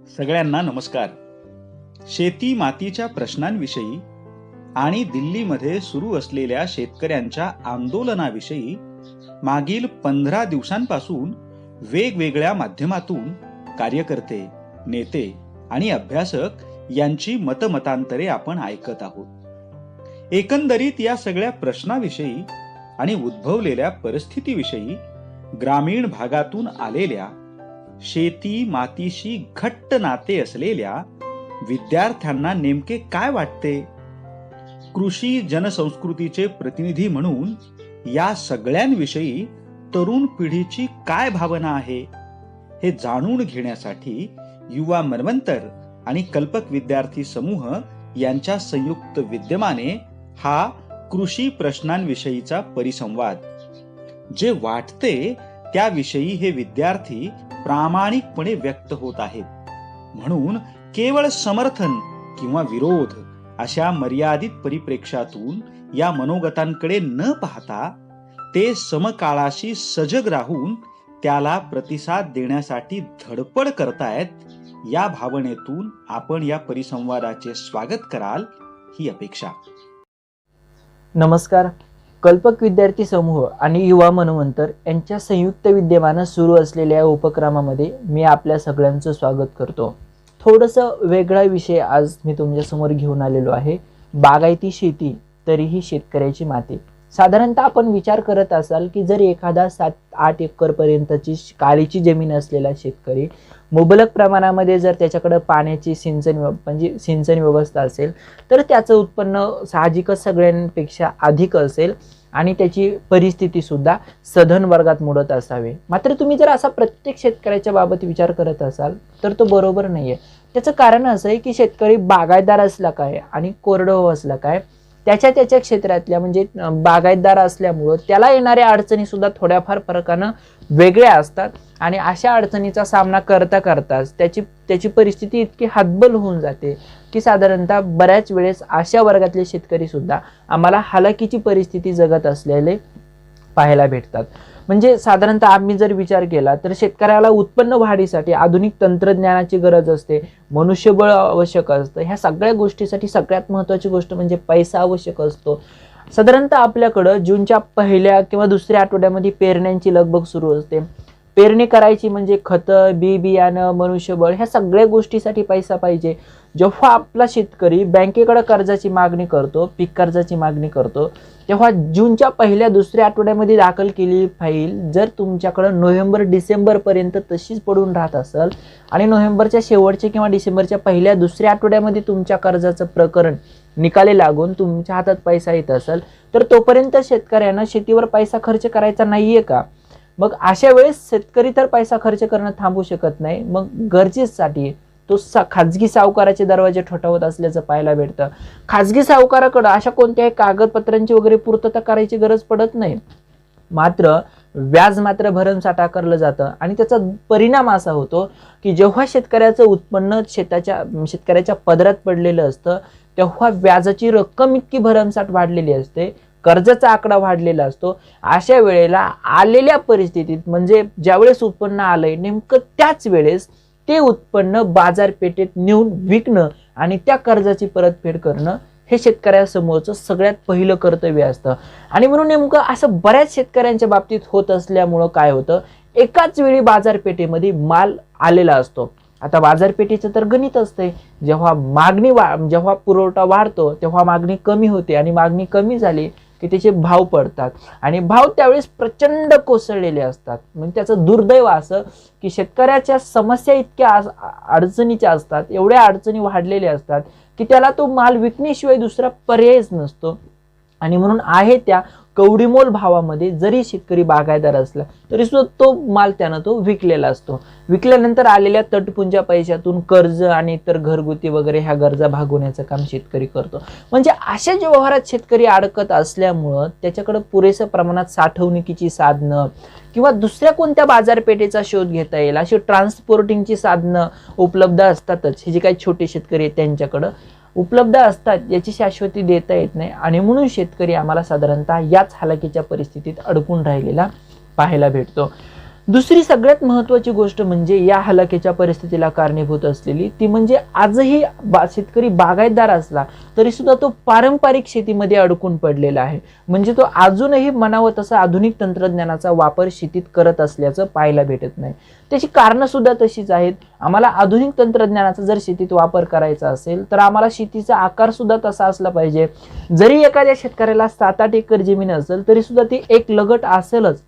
सगळ्यांना नमस्कार. शेती मातीच्या प्रश्नांविषयी आणि दिल्लीमध्ये सुरू असलेल्या शेतकऱ्यांच्या आंदोलनाविषयी मागील 15 दिवसांपासून वेगवेगळ्या माध्यमातून कार्यकर्ते, नेते आणि अभ्यासक यांची मतमतांतरे आपण ऐकत आहोत. एकंदरीत या सगळ्या प्रश्नाविषयी आणि उद्भवलेल्या परिस्थितीविषयी ग्रामीण भागातून आलेल्या शेती मातीशी घट्ट नाते असलेल्या विद्यार्थ्यांना नेमके काय वाटते? कृषी जनसंस्कृतीचे प्रतिनिधी म्हणून या सगळ्यांविषयी तरुण पिढीची काय भावना आहे हे जाणून घेण्यासाठी युवा मनवंतर आणि कल्पक विद्यार्थी समूह यांच्या संयुक्त विद्यमाने हा कृषी प्रश्नांविषयीचा परिसंवाद. जे वाटते त्याविषयी हे विद्यार्थी प्रामाणिकपणे व्यक्त होत आहेत. म्हणून केवळ समर्थन किंवा विरोध अशा मर्यादित परिप्रेक्ष्यातून या मनोगतांकडे न पाहता ते समकाळाशी सजग राहून त्याला प्रतिसाद देण्यासाठी धडपड करतायत. या भावनेतून आपण या परिसंवादाचे स्वागत कराल ही अपेक्षा. नमस्कार. कल्पक विद्यार्थी समूह आणि युवा मनवंतर यांच्या संयुक्त विद्यमानं सुरू असलेल्या या उपक्रमामध्ये मी आपल्या सगळ्यांचं स्वागत करतो. थोडंसं वेगळा विषय आज मी तुमच्यासमोर घेऊन आलेलो आहे. बागायती शेती तरीही शेतकऱ्याची माती. साधारणतः आपण विचार करत असाल की जर एखादा 7-8 एकर पर्यंतची काळीची जमीन असलेला शेतकरी मुबलक प्रमाणामध्ये जर त्याच्याकडे पाण्याची सिंचन व्यवस्था असेल तर त्याचं उत्पन्न साहजिकच सगळ्यांपेक्षा अधिक असेल आणि त्याची परिस्थिती सुद्धा सधन वर्गात मोडत असावे. मात्र तुम्ही जर असा प्रत्येक शेतकऱ्याच्या बाबत विचार करत असाल तर तो बरोबर नाहीये. त्याचं कारण असं आहे की शेतकरी बागायतदार असला काय आणि कोरडवाहू असला काय त्याच्या क्षेत्रातल्या म्हणजे बागायतदार असल्यामुळं त्याला येणाऱ्या अडचणी सुद्धा थोड्याफार फरकानं वेगळ्या असतात आणि अशा अडचणीचा सामना करताच त्याची परिस्थिती इतकी हतबल होऊन जाते की साधारणतः बऱ्याच वेळेस अशा वर्गातले शेतकरी सुद्धा आम्हाला हालाकीची परिस्थिती जगत असलेले पाहायला भेटतात. म्हणजे साधारणतः आम्ही जर विचार केला तर शेतकऱ्याला उत्पन्न वाढीसाठी आधुनिक तंत्रज्ञानाची गरज असते, मनुष्यबळ आवश्यक असतं. ह्या सगळ्या गोष्टीसाठी सगळ्यात महत्त्वाची गोष्ट म्हणजे पैसा आवश्यक असतो. साधारणतः आपल्याकडं जूनच्या पहिल्या किंवा दुसऱ्या आठवड्यामध्ये पेरण्यांची लगबग सुरू असते. पेरणी करायची म्हणजे खतं, बियाणं, मनुष्यबळ ह्या सगळ्या गोष्टीसाठी पैसा पाहिजे. जेव्हा आपला शेतकरी बँकेकडे कर्जाची मागणी करतो, पीक कर्जाची मागणी करतो, तेव्हा जूनच्या पहिल्या दुसऱ्या आठवड्यामध्ये दाखल केलेली फाईल जर तुमच्याकडे नोव्हेंबर-डिसेंबर पर्यंत तशीच पडून राहत असेल आणि नोव्हेंबरच्या शेवटच्या किंवा डिसेंबरच्या पहिल्या दुसऱ्या आठवड्यामध्ये तुमच्या कर्जाचं प्रकरण निकाली लागून तुमच्या हातात पैसा येत असेल तर तोपर्यंत शेतकऱ्यांना शेतीवर पैसा खर्च करायचा नाहीये का? मग अशा वेळेस शेतकरी तर पैसा खर्च करणं थांबू शकत नाही. मग गरजेसाठी तो खाजगी सावकाराचे दरवाजे ठोठावत असल्याचं पाहायला भेटतं. खाजगी सावकाराकडे अशा कोणत्याही कागदपत्रांची वगैरे पूर्तता करायची गरज पडत नाही. मात्र व्याज मात्र भरमसाठ आकारलं जातं आणि त्याचा परिणाम असा होतो की जेव्हा शेतकऱ्याचं उत्पन्न शेतकऱ्याच्या पदरात पडलेलं असतं तेव्हा व्याजाची रक्कम इतकी भरमसाठ वाढलेली असते, कर्जाचा आकडा वाढलेला असतो. अशा वेळेला आलेल्या परिस्थितीत म्हणजे ज्यावेळेस उत्पन्न आलंय नेमकं त्याच वेळेस ते उत्पन्न बाजारपेठेत नेऊन विकणं आणि त्या कर्जाची परतफेड करणं हे शेतकऱ्यासमोरचं सगळ्यात पहिलं कर्तव्य असतं. आणि म्हणून नेमकं असं बऱ्याच शेतकऱ्यांच्या बाबतीत होत असल्यामुळं काय होतं, एकाच वेळी बाजारपेठेमध्ये माल आलेला असतो. आता बाजारपेठेचं तर गणित असते, जेव्हा पुरवठा वाढतो तेव्हा मागणी कमी होते आणि मागणी कमी झाली की त्याचे भाव पडतात आणि भाव त्यावेळेस प्रचंड कोसळलेले असतात. म्हणजे त्याचं दुर्दैव असं की शेतकऱ्याच्या समस्या इतक्या अडचणीच्या असतात, एवढ्या अडचणी वाढलेल्या असतात की त्याला तो माल विकण्याशिवाय दुसरा पर्यायच नसतो. आणि म्हणून आहे त्या कवडीमोल भावामध्ये जरी शेतकरी बागायतदार असला तरी सुद्धा तो माल त्यानं तो विकलेला असतो. विकल्यानंतर आलेल्या तटपुंजा पैशातून कर्ज आणि इतर घरगुती वगैरे ह्या गरजा भागवण्याचं काम शेतकरी करतो. म्हणजे अशा ज्या व्यवहारात शेतकरी अडकत असल्यामुळं त्याच्याकडे पुरेशा प्रमाणात साठवणुकीची साधनं किंवा दुसऱ्या कोणत्या बाजारपेठेचा शोध घेता येईल अशी ट्रान्सपोर्टिंगची साधनं उपलब्ध असतातच. हे जे काही छोटे शेतकरी आहेत त्यांच्याकडं उपलब्ध असतात, याची शाश्वती देता येत नाही आणि म्हणून शेतकरी आम्हाला साधारणतः याच हालाकीच्या परिस्थितीत अडकून राहिलेला पाहायला भेटतो. दुसरी सगळ्यात महत्त्वाची गोष्ट म्हणजे या हलाखीच्या परिस्थितीला कारणीभूत असलेली ती म्हणजे आजही शेतकरी बागायतदार असला तरी सुद्धा तो पारंपरिक शेतीमध्ये अडकून पडलेला आहे. म्हणजे तो अजूनही म्हणावं तसा आधुनिक तंत्रज्ञानाचा वापर शेतीत करत असल्याचं पाहायला भेटत नाही. त्याची कारणं सुद्धा तशीच आहेत. आम्हाला आधुनिक तंत्रज्ञानाचा जर शेतीत वापर करायचा असेल तर आम्हाला शेतीचा आकार सुद्धा तसा असला पाहिजे. जरी एखाद्या शेतकऱ्याला 7-8 एकर जमीन असेल तरी सुद्धा ती एक लगट असेलच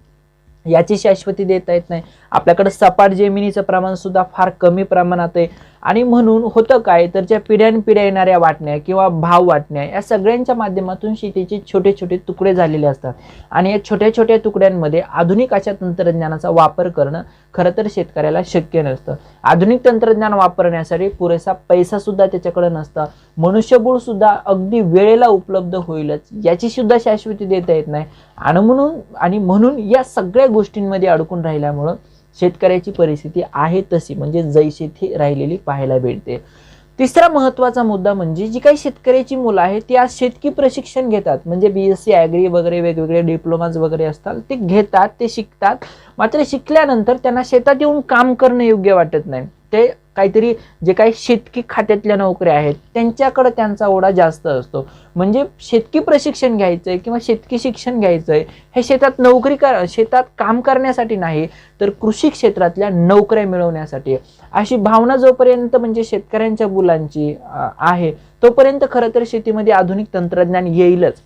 याची शाश्वती देता येत नाही. आपल्याकडे सपाट जमिनीचं प्रमाण सुद्धा फार कमी प्रमाणात आहे आणि म्हणून होतं काय तर ज्या पिढ्यानपिढ्या येणाऱ्या वाटण्या किंवा भाव वाटण्या या सगळ्यांच्या माध्यमातून शेतीचे छोटे छोटे तुकडे झालेले असतात आणि या छोट्या छोट्या तुकड्यांमध्ये आधुनिक अशा तंत्रज्ञानाचा वापर करणं खरं तर शेतकऱ्याला शक्य नसतं. आधुनिक तंत्रज्ञान वापरण्यासाठी पुरेसा पैसा सुद्धा त्याच्याकडे नसतं. मनुष्यबळ सुद्धा अगदी वेळेला उपलब्ध होईलच याची सुद्धा शाश्वती देता येत नाही आणि म्हणून या सगळ्या गोष्टींमध्ये अडकून राहिल्यामुळं शेतकऱ्याची परिस्थिती आहे तशी म्हणजे जैशी ती राहिलेली पाहायला भेटते. तिसरा महत्त्वाचा मुद्दा म्हणजे जी काही शेतकऱ्याची मुलं आहेत ती आज शेतकी प्रशिक्षण घेतात. म्हणजे BSc ॲग्री वगैरे वेगवेगळे डिप्लोमाज वगैरे असतात ते घेतात, ते शिकतात. मात्र शिकल्यानंतर त्यांना शेतात येऊन काम करणं योग्य वाटत नाही. ते काहीतरी जे काही शेतकी खात्यातल्या नोकऱ्या आहेत त्यांच्याकडे त्यांचा ओढा जास्त असतो. म्हणजे शेतकी प्रशिक्षण घ्यायचंय किंवा शेतकी शिक्षण घ्यायचंय हे शेतात काम करण्यासाठी नाही तर कृषी क्षेत्रातल्या नोकऱ्या मिळवण्यासाठी. अशी भावना जोपर्यंत म्हणजे शेतकऱ्यांच्या मुलांची आहे तोपर्यंत खरं तर शेतीमध्ये आधुनिक तंत्रज्ञान येईलच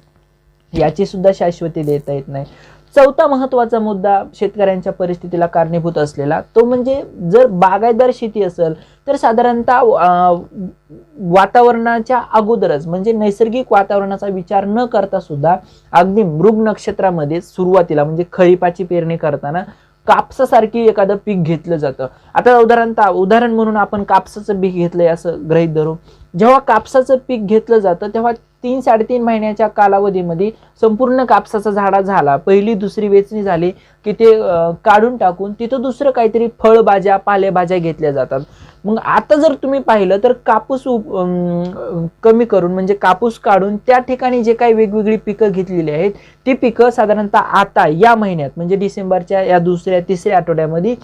याची सुद्धा शाश्वती देता येत नाही. चौथा महत्त्वाचा मुद्दा शेतकऱ्यांच्या परिस्थितीला कारणीभूत असलेला तो म्हणजे जर बागायतदार शेती असेल तर साधारणतः वातावरणाच्या अगोदरच म्हणजे नैसर्गिक वातावरणाचा विचार न करता सुद्धा अगदी मृग नक्षत्रामध्ये सुरुवातीला म्हणजे खरीपाची पेरणी करताना कापसासारखी एखादं पीक घेतलं जातं. आता उदाहरण म्हणून आपण कापसाचं पीक घेतलंय असं गृहीत धरू. जेव्हा कापसाचं पीक घेतलं जातं तेव्हा 3-3.5 महिन्याच्या कालावधीमध्ये संपूर्ण कापसाचा झाडा झाला, पहिली दुसरी वेचणी झाली की ते काढून टाकून तिथं दुसरं काहीतरी फळभाज्या पालेभाज्या घेतल्या जातात. मग आता जर तुम्ही पाहिलं तर कापूस कमी करून म्हणजे कापूस काढून त्या ठिकाणी जे काही वेगवेगळी पिकं घेतलेली आहेत ती पिकं साधारणतः आता या महिन्यात म्हणजे डिसेंबरच्या या 2-3 आठवड्यामध्ये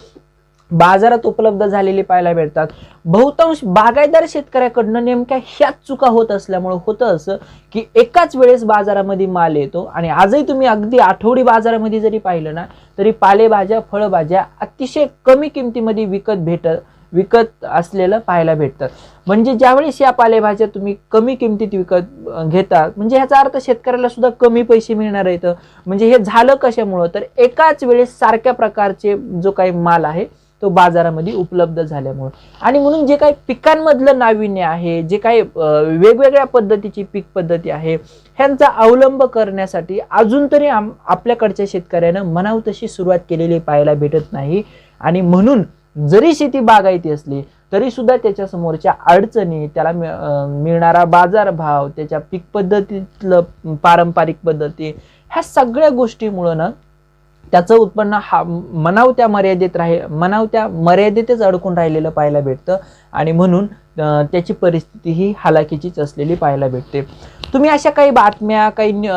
बाजारात उपलब्ध झालेली पाहायला भेटतात. बहुतांश बागायतदार शेतकऱ्याकडनं नेमक्या ह्याच चुका होत असल्यामुळे होतं असं की एकाच वेळेस बाजारामध्ये माल येतो आणि आजही तुम्ही अगदी आठवडी बाजारामध्ये जरी पाहिलं ना तरी पालेभाज्या फळभाज्या अतिशय कमी किमतीमध्ये विकत असलेलं पाहायला भेटतात. म्हणजे ज्यावेळेस या पालेभाज्या तुम्ही कमी किमतीत विकत घेता म्हणजे ह्याचा अर्थ शेतकऱ्याला सुद्धा कमी पैसे मिळणार आहेत. म्हणजे हे झालं कशामुळं तर एकाच वेळेस सारख्या प्रकारचे जो काही माल आहे तो बाजारामध्ये उपलब्ध झाल्यामुळे. आणि म्हणून जे काही पिकांमधलं नाविन्य आहे जे काही वेगवेगळ्या पद्धतीची पीक पद्धती आहे ह्यांचा अवलंब करण्यासाठी अजून तरी आपल्याकडच्या शेतकऱ्यानं म्हणावं तशी सुरुवात केलेली पाहायला भेटत नाही. आणि म्हणून जरी शेती बागायती असली तरी सुद्धा त्याच्या समोरच्या अडचणी त्याला मिळणारा बाजारभाव त्याच्या पीक पद्धतीतलं पारंपरिक पद्धती ह्या सगळ्या गोष्टीमुळं ना त्याचं उत्पन्न म्हणाव त्या मर्यादेतच अडकून राहिलेलं पाहायला भेटतं आणि म्हणून त्याची परिस्थिती ही हालाकीचीच असलेली पाहायला भेटते. तुम्ही अशा काही बातम्या काही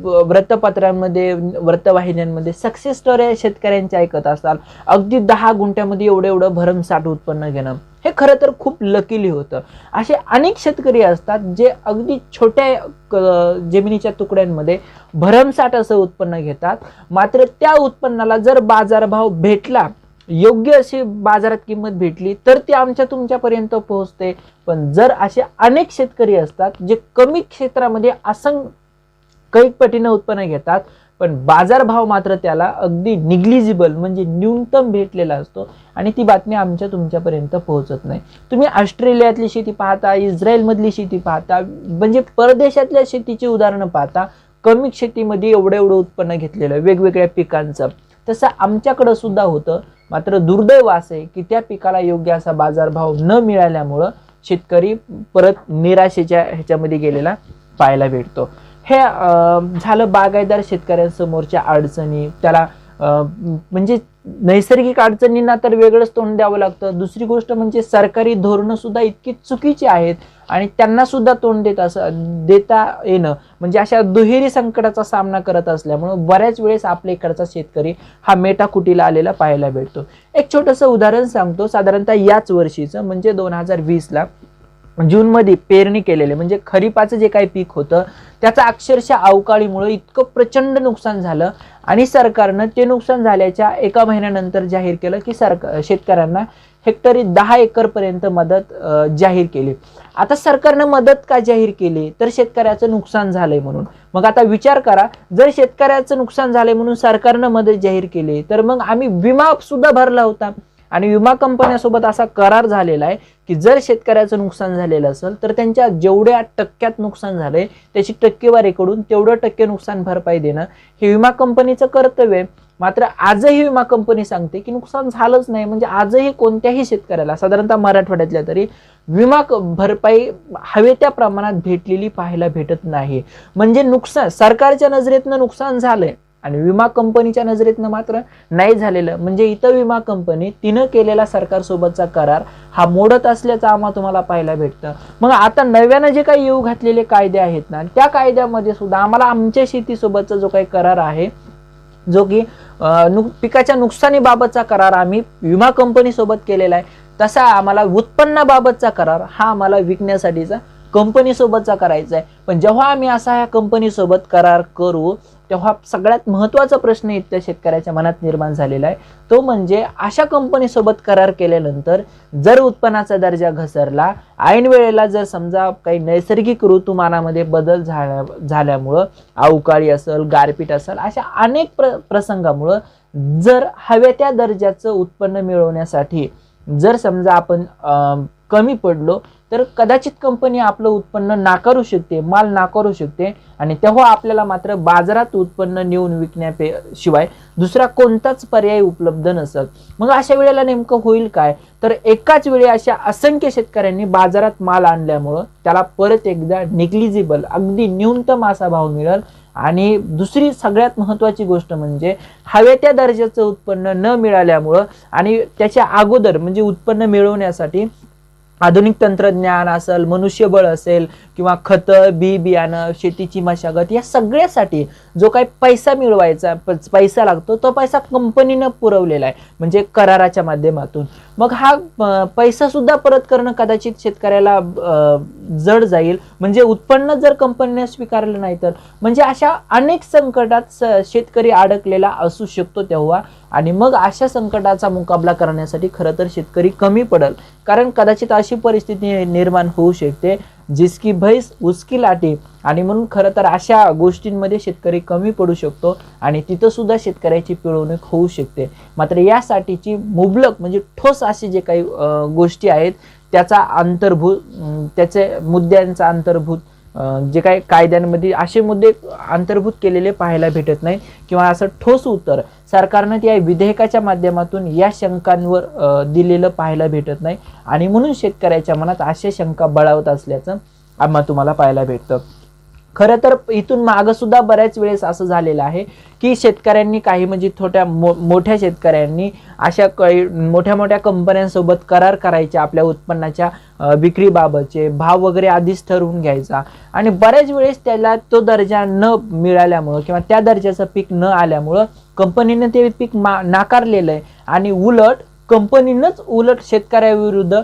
वृत्तपत्रांमध्ये वृत्तवाहिन्यांमध्ये सक्सेस स्टोरी शेतकऱ्यांच्या ऐकत असाल. अगदी 10 गुंठ्यामध्ये एवढं भरमसाठ उत्पन्न घेणं हे खरं तर खूप लकीली होतं. असे अनेक शेतकरी असतात जे अगदी छोट्या जमिनीच्या तुकड्यांमध्ये भरमसाठ असं उत्पन्न घेतात. मात्र त्या उत्पन्नाला जर बाजारभाव भेटला योग्य अशी बाजारात किंमत भेटली तर ती आमच्या तुमच्यापर्यंत पोहोचते. पण जर असे अनेक शेतकरी असतात जे कमी क्षेत्रामध्ये कैक पटीनं उत्पन्न घेतात पण बाजारभाव मात्र त्याला अगदी निग्लिजिबल म्हणजे न्यूनतम भेटलेला असतो आणि ती बातमी आमच्या तुमच्यापर्यंत पोहोचत नाही. तुम्ही ऑस्ट्रेलियातली शेती पाहता, इस्रायलमधली शेती पाहता म्हणजे परदेशातल्या शेतीची उदाहरणं पाहता कमी शेतीमध्ये एवढं उत्पन्न घेतलेलं वेगवेगळ्या पिकांचं तसं आमच्याकडं सुद्धा होतं. मात्र दुर्दैव असे की त्या पिकाला योग्य असा बाजारभाव न मिळाल्यामुळं शेतकरी परत निराशेच्या ह्याच्यामध्ये गेलेला पाहायला भेटतो. हे झालं बागायतदार शेतकऱ्यांसमोरच्या अडचणी, त्याला म्हणजे नैसर्गिक अडचणींना तर वेगळंच तोंड द्यावं लागतं. दुसरी गोष्ट म्हणजे सरकारी धोरणं सुद्धा इतकी चुकीची आहेत आणि त्यांना सुद्धा तोंड देता येणं म्हणजे अशा दुहेरी संकटाचा सामना करत असल्यामुळं बऱ्याच वेळेस आपल्या इकडचा शेतकरी हा मेटाकुटीला आलेला पाहायला भेटतो. एक छोटंसं उदाहरण सांगतो. साधारणतः याच वर्षीचं म्हणजे 2020ला जूनमध्ये पेरणी केलेले म्हणजे खरीपाचं जे काही पीक होतं त्याचं अक्षरशः अवकाळीमुळे इतकं प्रचंड नुकसान झालं आणि सरकारनं ते नुकसान झाल्याच्या एका महिन्यानंतर जाहीर केलं की शेतकऱ्यांना हेक्टरी 10 एकर पर्यंत मदत जाहीर केली. आता सरकारनं मदत का जाहीर केली तर शेतकऱ्याचं नुकसान झालंय म्हणून. मग आता विचार करा, जर शेतकऱ्याचं नुकसान झालंय म्हणून सरकारनं मदत जाहीर केली तर मग आम्ही विमा सुद्धा भरला होता आणि विमा कंपन्यासोबत असा करार झालेला आहे की जर शेतकऱ्याचं नुकसान झालेलं असेल तर त्यांच्या जेवढ्या टक्क्यात नुकसान झालंय त्याची टक्केवारीकडून तेवढं टक्के नुकसान भरपाई देणं हे विमा कंपनीचं कर्तव्य आहे. मात्र आजही विमा कंपनी सांगते की नुकसान झालंच नाही. म्हणजे आजही कोणत्याही शेतकऱ्याला साधारणतः मराठवाड्यातल्या तरी विमा भरपाई हवे त्या प्रमाणात भेटलेली पाहायला भेटत नाही. म्हणजे नुकसान सरकारच्या नजरेतनं नुकसान झालंय आणि विमा कंपनीच्या नजरेतनं मात्र नाही झालेलं. म्हणजे इथं विमा कंपनी तिनं केलेला सरकारसोबतचा करार हा मोडत असल्याचं तुम्हाला पाहायला भेटतं. मग आता नव्यानं जे काही येऊ घातलेले कायदे आहेत ना त्या कायद्यामध्ये सुद्धा आम्हाला आमच्या शेतीसोबतचा जो काही करार आहे जो की पिकाच्या नुकसानीबाबतचा करार आम्ही विमा कंपनीसोबत केलेला आहे तसा आम्हाला उत्पन्नाबाबतचा करार हा आम्हाला विकण्यासाठीचा कंपनीसोबतचा करायचा आहे. पण जेव्हा आम्ही असा ह्या कंपनीसोबत करार करू तेव्हा सगळ्यात महत्त्वाचा प्रश्न इथल्या शेतकऱ्याच्या मनात निर्माण झालेला आहे तो म्हणजे अशा कंपनीसोबत करार केल्यानंतर जर उत्पन्नाचा दर्जा घसरला ऐन वेळेला जर समजा काही नैसर्गिक ऋतुमानामध्ये बदल झाल्यामुळं अवकाळी असेल गारपीट असेल अशा अनेक प्रसंगामुळं जर हव्या त्या दर्जाचं उत्पन्न मिळवण्यासाठी जर समजा आपण कमी पडलो तर कदाचित कंपनी आपलं उत्पन्न नाकारू शकते, माल नाकारू शकते आणि तेव्हा आपल्याला मात्र बाजारात उत्पन्न नेऊन विकण्याशिवाय दुसरा कोणताच पर्याय उपलब्ध नसत. मग अशा वेळेला नेमकं होईल काय तर एकाच वेळी अशा असंख्य शेतकऱ्यांनी बाजारात माल आणल्यामुळं त्याला परत एकदा निग्लिजिबल अगदी न्यूनतम असा भाव मिळेल. आणि दुसरी सगळ्यात महत्त्वाची गोष्ट म्हणजे हव्या त्या दर्जाचं उत्पन्न न मिळाल्यामुळं आणि त्याच्या अगोदर म्हणजे उत्पन्न मिळवण्यासाठी आधुनिक तंत्रज्ञान असेल मनुष्यबळ असेल किंवा खतं बियाणं शेतीची मशागत या सगळ्यासाठी जो काही पैसा मिळवायचा पैसा लागतो तो पैसा कंपनीनं पुरवलेला आहे म्हणजे कराराच्या माध्यमातून. मग हा पैसा सुद्धा परत करणं कदाचित शेतकऱ्याला जड जाईल. म्हणजे उत्पन्न जर कंपनीने स्वीकारलं नाही तर म्हणजे अशा अनेक संकटात शेतकरी अडकलेला असू शकतो तेव्हा. आणि मग अशा संकटाचा मुकाबला करण्यासाठी खरं तर शेतकरी कमी पडेल. कारण कदाचित अशी परिस्थिती निर्माण होऊ शकते जिसकी भैस उसकी लाठी आणि म्हणून खरं तर अशा गोष्टींमध्ये शेतकरी कमी पडू शकतो आणि तिथं सुद्धा शेतकऱ्याची पिळवणूक होऊ शकते. मात्र यासाठीची मुबलक म्हणजे ठोस अशी जे काही गोष्टी आहेत त्याचा त्याचे मुद्द्यांचा अंतर्भूत जे काही कायद्यांमध्ये असे मुद्दे अंतर्भूत केलेले पाहायला भेटत नाही किंवा असं ठोस उत्तर सरकारनं त्या विधेयकाच्या माध्यमातून या शंकांवर दिलेलं पाहायला भेटत नाही आणि म्हणून शेतकऱ्याच्या मनात अशा शंका बळावत असल्याचं आम्हाला तुम्हाला पाहायला भेटतं. खरं तर इथून मागं सुद्धा बऱ्याच वेळेस असं झालेलं आहे की शेतकऱ्यांनी काही म्हणजे मोठ्या शेतकऱ्यांनी अशा काही मोठ्या मोठ्या कंपन्यांसोबत करार करायचे आपल्या उत्पन्नाच्या विक्रीबाबतचे भाव वगैरे आधीच ठरवून घ्यायचा आणि बऱ्याच वेळेस त्याला तो दर्जा न मिळाल्यामुळं किंवा त्या दर्जाचं पीक न आल्यामुळं कंपनीने ते पीक नाकारलेलं आहे आणि कंपनीनंच उलट शेतकऱ्याविरुद्ध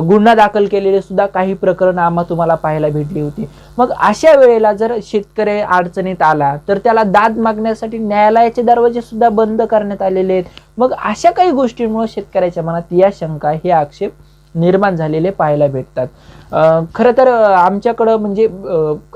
गुन्हा दाखल केलेले सुद्धा काही प्रकरण आम्हाला तुम्हाला पाहायला भेटली होती. मग अशा वेळेला जर शेतकरी अडचणीत आला तर त्याला दाद मागण्यासाठी न्यायालयाचे दरवाजे सुद्धा बंद करण्यात आलेले आहेत. मग अशा काही गोष्टींमुळे शेतकऱ्याच्या मनात या शंका हे आक्षेप निर्माण झालेले पाहायला भेटतात. खरं तर आमच्याकडं म्हणजे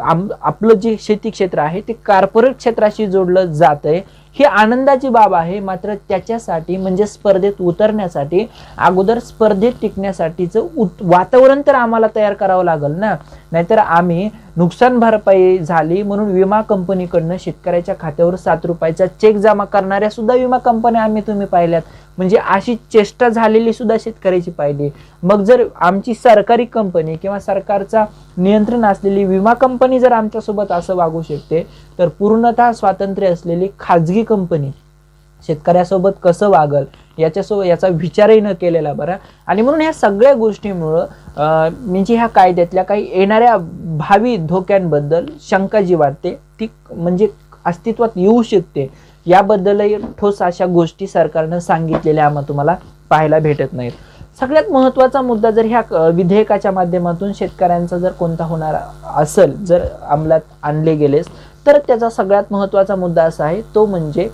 आपलं जे शेती क्षेत्र आहे ते कॉर्पोरेट क्षेत्राशी जोडलं जात आहे ही आनंदाची बाब आहे. मात्र त्याच्यासाठी म्हणजे स्पर्धेत उतरण्यासाठी अगोदर स्पर्धेत टिकण्यासाठीचं वातावरण तर आम्हाला तयार करावं लागेल ना. नाहीतर आम्ही नुकसान भरपाई झाली म्हणून विमा कंपनीकडनं शेतकऱ्याच्या खात्यावर 7 रुपयाचा चेक जमा करणाऱ्या सुद्धा विमा कंपन्या तुम्ही पाहिल्यात. म्हणजे अशी चेष्टा झालेली सुद्धा शेतकऱ्याची पाहिली. मग जर आमची सरकारी कंपनी किंवा सरकारचा नियंत्रण असलेली विमा कंपनी जर आमच्यासोबत असं वागू शकते तर पूर्णतः स्वातंत्र्य असलेली खाजगी कंपनी शेतकऱ्यासोबत कसं वागल याचा विचारही न केलेला बरा. आणि म्हणून ह्या सगळ्या गोष्टींमुळं म्हणजे ह्या कायद्यातल्या काही येणाऱ्या भावी धोक्यांबद्दल शंका जी वाटते ती म्हणजे अस्तित्वात येऊ शकते, याबद्दलही ठोस अशा गोष्टी सरकारनं सांगितलेल्या आम्हाला तुम्हाला पाहायला भेटत नाहीत. सगळ्यात महत्त्वाचा मुद्दा जर ह्या विधेयकाच्या माध्यमातून शेतकऱ्यांचा जर कोणता होणार असेल, जर अंमलात आणले गेलेस, तर त्याचा सगळ्यात महत्त्वाचा मुद्दा असा आहे, तो म्हणजे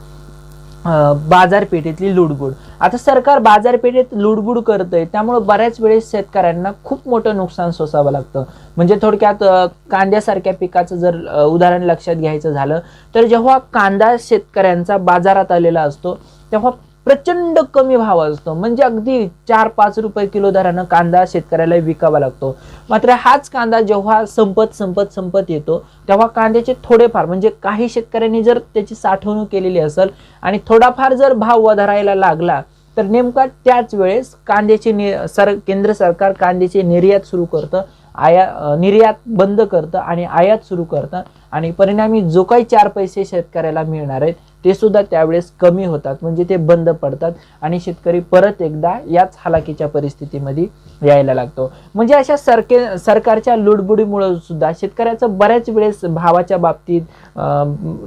बाजारपेठेतली लुडबुड. आता सरकार बाजारपेठेत लुडबुड करतंय, त्यामुळे बऱ्याच वेळेस शेतकऱ्यांना खूप मोठं नुकसान सोसावं लागतं. म्हणजे थोडक्यात कांद्यासारख्या पिकाचं जर उदाहरण लक्षात घ्यायचं झालं तर जेव्हा कांदा शेतकऱ्यांचा बाजारात आलेला असतो तेव्हा प्रचंड कमी भाव असतो, म्हणजे अगदी 4-5 रुपये किलो दरानं कांदा शेतकऱ्याला विकावा लागतो. मात्र हाच कांदा जेव्हा संपत येतो तेव्हा कांद्याचे थोडेफार म्हणजे काही शेतकऱ्यांनी जर त्याची साठवणूक केलेली असेल आणि थोडाफार जर भाव वधारायला लागला तर नेमका त्याच वेळेस कांद्याची केंद्र सरकार कांद्याची निर्यात सुरू करतं, निर्यात बंद करतं आणि आयात सुरू करतं, आणि परिणामी जो काही 4 पैसे शेतकऱ्याला मिळणार आहेत ते सुद्धा त्यावेळेस कमी होतात, म्हणजे ते बंद पडतात आणि शेतकरी परत एकदा याच हालाकीच्या परिस्थितीमध्ये यायला लागतो. म्हणजे अशा सरकारच्या लुडबुडीमुळे सुद्धा शेतकऱ्याचं बऱ्याच वेळेस भावाच्या बाबतीत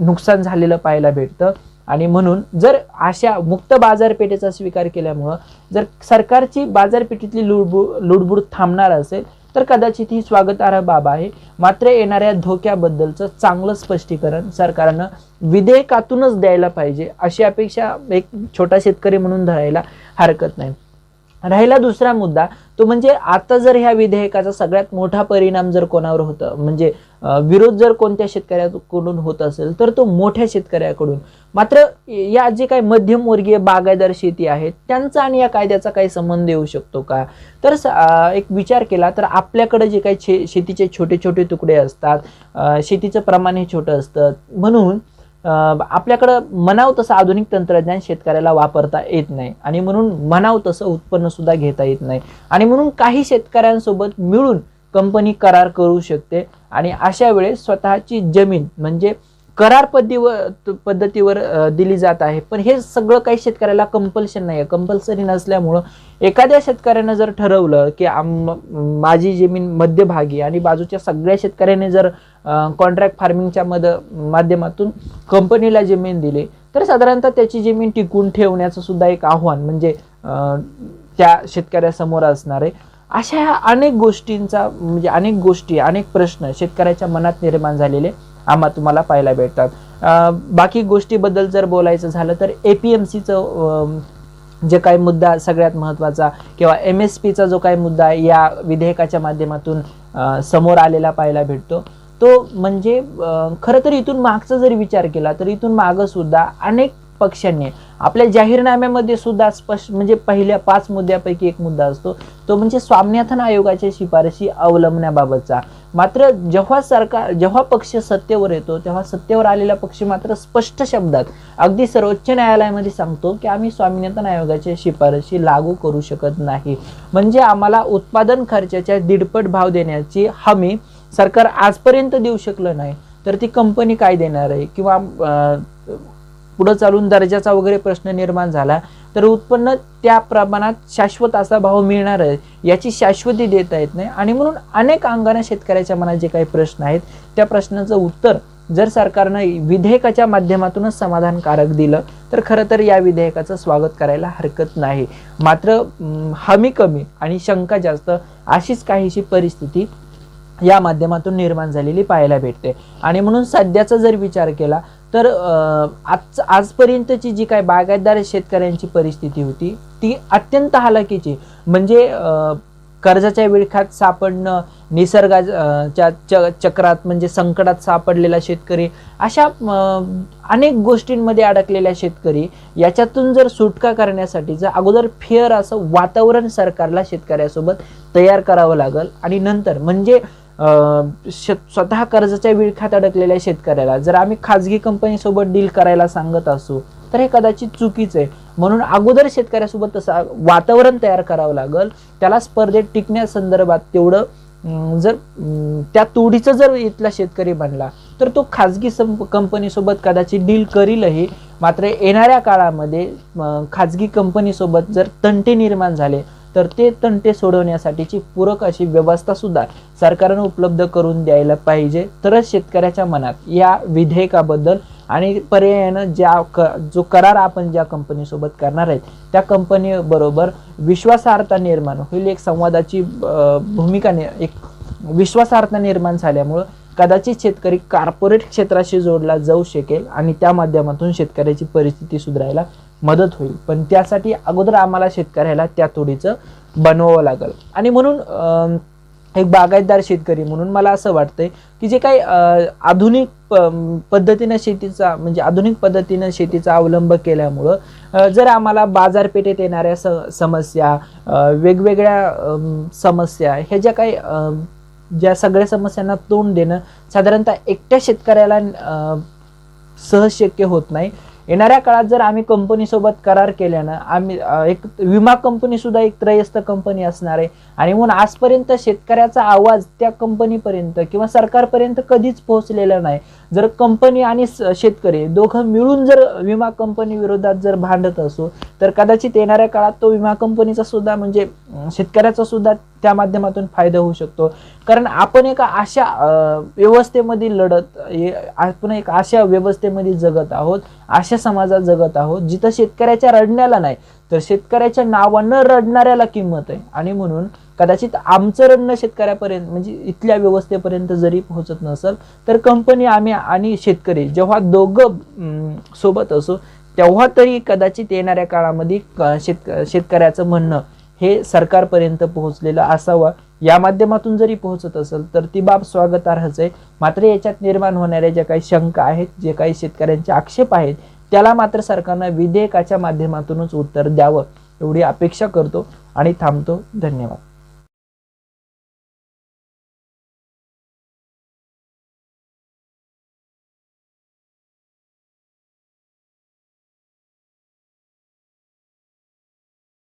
नुकसान झालेलं पाहायला भेटतं. आणि म्हणून जर अशा मुक्त बाजारपेठेचा स्वीकार केल्यामुळं जर सरकारची बाजारपेठेतली लुडबुड थांबणार असेल तर कदाचित ही स्वागतार्ह बाब आहे. मात्र येणाऱ्या धोक्याबद्दलचं चांगलं स्पष्टीकरण सरकारनं विधेयकातूनच द्यायला पाहिजे, अशी अपेक्षा एक छोटा शेतकरी म्हणून धरायला हरकत नाही. राहिला दुसरा मुद्दा, तो म्हणजे आता जर ह्या विधेयकाचा सगळ्यात मोठा परिणाम जर कोणावर होतं, म्हणजे विरोध जर कोणत्या शेतकऱ्याकडून होत असेल तर तो मोठ्या शेतकऱ्याकडून. मात्र या जे काही मध्यमवर्गीय बागायतदार शेती आहेत त्यांचा आणि या कायद्याचा काही संबंध येऊ शकतो का, तर एक विचार केला तर आपल्याकडे जे काही शेतीचे छोटे छोटे तुकडे असतात, शेतीचं प्रमाण हे छोटं असतं, म्हणून आपल्याकडं म्हणावं तसं आधुनिक तंत्रज्ञान शेतकऱ्याला वापरता येत नाही आणि म्हणून म्हणावं तसं उत्पन्न सुद्धा घेता येत नाही. आणि म्हणून काही शेतकऱ्यांसोबत मिळून कंपनी करार करू शकते आणि अशा वेळेस स्वतःची जमीन म्हणजे करार पद्धतीवर दिली जात आहे. पण हे सगळं काही शेतकऱ्याला कंपल्शन नाही आहे. कंपल्सरी नसल्यामुळं एखाद्या शेतकऱ्यानं जर ठरवलं की माझी जमीन मध्यभागी आणि बाजूच्या सगळ्या शेतकऱ्यांनी जर कॉन्ट्रॅक्ट फार्मिंगच्या माध्यमातून कंपनीला जमीन दिली तर साधारणतः त्याची जमीन टिकून ठेवण्याचं सुद्धा एक आव्हान म्हणजे त्या शेतकऱ्यासमोर असणार आहे. अशा अनेक गोष्टींचा म्हणजे अनेक प्रश्न शेतकऱ्याच्या मनात निर्माण झालेले आम्हाला तुम्हाला पाहायला भेटतात. बाकी गोष्टीबद्दल जर बोलायचं झालं तर APMCचं जे काही मुद्दा सगळ्यात महत्त्वाचा किंवा MSPचा जो काही मुद्दा या विधेयकाच्या माध्यमातून समोर आलेला पाहायला भेटतो, तो म्हणजे खरं तर इथून मागचा जर विचार केला तर इथून मागं सुद्धा अनेक पक्षांनी आपल्या जाहीरनाम्यामध्ये सुद्धा स्पष्ट म्हणजे पहिल्या 5 मुद्द्यापैकी एक मुद्दा असतो, तो म्हणजे स्वामीनाथन आयोगाच्या शिफारशी अवलंबण्याबाबतचा. मात्र जेव्हा पक्ष सत्तेवर येतो तेव्हा सत्तेवर आलेला पक्ष मात्र स्पष्ट शब्दात अगदी सर्वोच्च न्यायालयामध्ये सांगतो की आम्ही स्वामीनाथन आयोगाच्या शिफारशी लागू करू शकत नाही. म्हणजे आम्हाला उत्पादन खर्चाच्या 1.5 भाव देण्याची हमी सरकार आजपर्यंत देऊ शकलं नाही, तर ती कंपनी काय देणार आहे, किंवा पुढे चालून दर्जाचा वगैरे प्रश्न निर्माण झाला तर उत्पन्न त्या प्रमाणात शाश्वत असा भाव मिळणार आहे याची शाश्वती देता येत नाही. आणि म्हणून अनेक अंगाने शेतकऱ्याच्या मनात जे काही प्रश्न आहेत त्या प्रश्नांचं उत्तर जर सरकारनं विधेयकाच्या माध्यमातूनच समाधानकारक दिलं तर खरं तर या विधेयकाचं स्वागत करायला हरकत नाही. मात्र हमी कमी आणि शंका जास्त अशीच काहीशी परिस्थिती या माध्यमातून निर्माण झालेली पाहायला भेटते. आणि म्हणून सध्याचा जर विचार केला तर आजपर्यंतची जी काही बागायतदार शेतकऱ्यांची परिस्थिती होती ती अत्यंत हालाकीची. म्हणजे कर्जाच्या विळख्यात सापडणं, निसर्गाच्या चक्रात म्हणजे संकटात सापडलेला शेतकरी, अशा अनेक गोष्टींमध्ये अडकलेल्या शेतकरी, याच्यातून जर सुटका करण्यासाठी जर अगोदर फेअर असं वातावरण सरकारला शेतकऱ्यासोबत तयार करावं लागेल आणि नंतर म्हणजे स्वतः कर्जाच्या विळख्यात अडकलेल्या शेतकऱ्याला जर आम्ही खाजगी कंपनीसोबत डील करायला सांगत असू तर हे कदाचित चुकीचं आहे. म्हणून अगोदर शेतकऱ्यासोबत तसं वातावरण तयार करावं लागेल, त्याला स्पर्धेत टिकण्यासंदर्भात तेवढं जर त्या तोडीचा जर इथला शेतकरी बनला तर तो खाजगी कंपनीसोबत कदाचित डील करीलही, मात्र येणाऱ्या काळामध्ये खाजगी कंपनीसोबत जर तंटे निर्माण झाले तर ते तंटे सोडवण्यासाठीची पूरक अशी व्यवस्था सुद्धा सरकारनं उपलब्ध करून द्यायला पाहिजे. तरच शेतकऱ्याच्या मनात या विधेयकाबद्दल आणि पर्यायानं जो करार आपण ज्या कंपनीसोबत करणार आहेत त्या कंपनी बरोबर विश्वासार्हता निर्माण होईल. एक संवादाची भूमिका एक विश्वासार्हता निर्माण झाल्यामुळं कदाचित शेतकरी कॉर्पोरेट क्षेत्राशी जोडला जाऊ शकेल आणि त्या माध्यमातून शेतकऱ्याची परिस्थिती सुधारायला मदत होईल. पण त्यासाठी अगोदर आम्हाला शेतकऱ्याला त्या तोडीचं बनवावं लागेल. आणि म्हणून एक बागायतदार शेतकरी म्हणून मला असं वाटतंय की जे काही आधुनिक पद्धतीनं शेतीचा म्हणजे आधुनिक पद्धतीनं शेतीचा अवलंब केल्यामुळं जर आम्हाला बाजारपेठेत येणाऱ्या समस्या, वेगवेगळ्या समस्या, ह्या ज्या सगळ्या समस्यांना तोंड देणं साधारणतः एकट्या शेतकऱ्याला सहज शक्य होत नाही. येणाऱ्या काळात जर आम्ही कंपनीसोबत करार केल्यानं आम्ही एक विमा कंपनी सुद्धा एक त्रयस्थ कंपनी असणार आहे आणि म्हणून आजपर्यंत शेतकऱ्याचा आवाज त्या कंपनीपर्यंत किंवा सरकारपर्यंत कधीच पोहोचलेला नाही. जर कंपनी आणि शेतकरी दोघं मिळून जर विमा कंपनी विरोधात जर भांडत असो तर कदाचित येणाऱ्या काळात तो विमा कंपनीचा सुद्धा म्हणजे शेतकऱ्याचा सुद्धा त्या माध्यमातून फायदा होऊ शकतो. कारण आपण एका अशा व्यवस्थेमध्ये आपण एक अशा व्यवस्थेमध्ये जगत आहोत, अशा समाजात जगत आहोत जिथं शेतकऱ्याच्या रडण्याला नाही तर शेतकऱ्याच्या नावानं रडणाऱ्याला किंमत आहे. आणि म्हणून कदाचित आमचं रडणं शेतकऱ्यापर्यंत म्हणजे इथल्या व्यवस्थेपर्यंत जरी पोहोचत नसेल तर कंपनी आम्ही आणि शेतकरी जेव्हा दोघं सोबत असो तेव्हा तरी कदाचित येणाऱ्या काळामध्ये शेतकऱ्याचं म्हणणं हे सरकारपर्यंत पोहोचलेलं असावं. या माध्यमातून जरी पोहोचत असेल तर ती बाब स्वागतार्हच आहे. मात्र याच्यात निर्माण होणाऱ्या ज्या काही शंका आहेत, जे काही शेतकऱ्यांचे आक्षेप आहेत त्याला मात्र सरकारनं विधेयकाच्या माध्यमातूनच उत्तर द्यावं एवढी अपेक्षा करतो आणि थांबतो. धन्यवाद.